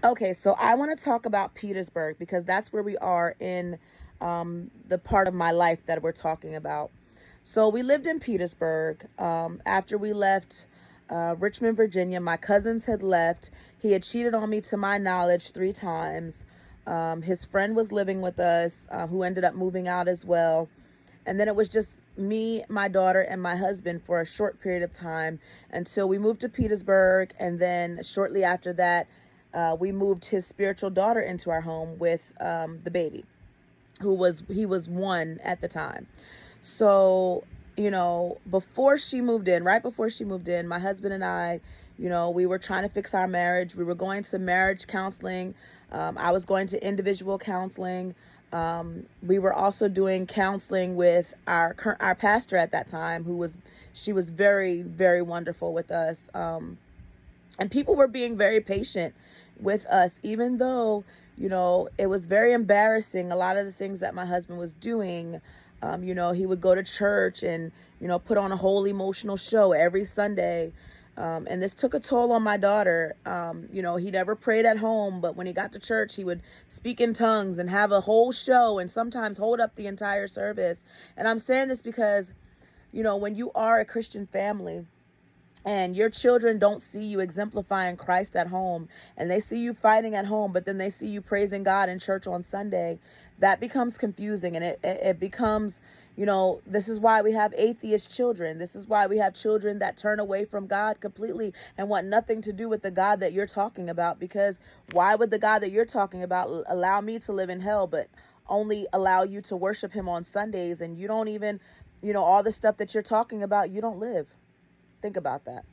Okay, so I want to talk about Petersburg because that's where we are in the part of my life that we're talking about. So we lived in Petersburg. After we left Richmond, Virginia, my cousins had left. He had cheated on me, to my knowledge, 3 times. His friend was living with us, who ended up moving out as well. And then it was just me, my daughter, and my husband for a short period of time until we moved to Petersburg. And then shortly after that, we moved his spiritual daughter into our home with the baby, he was 1 at the time. So, before she moved in, right before she moved in, my husband and I, we were trying to fix our marriage. We were going to marriage counseling. I was going to individual counseling. We were also doing counseling with our pastor at that time, she was very, very wonderful with us. And people were being very patient with us, even though, it was very embarrassing. A lot of the things that my husband was doing, he would go to church and, put on a whole emotional show every Sunday. And this took a toll on my daughter. He never prayed at home, but when he got to church, he would speak in tongues and have a whole show and sometimes hold up the entire service. And I'm saying this because, when you are a Christian family, and your children don't see you exemplifying Christ at home, and they see you fighting at home, but then they see you praising God in church on Sunday, that becomes confusing. And it becomes, this is why we have atheist children. This is why we have children that turn away from God completely and want nothing to do with the God that you're talking about. Because why would the God that you're talking about allow me to live in hell, but only allow you to worship him on Sundays? And you don't even, all the stuff that you're talking about, you don't live. Think about that.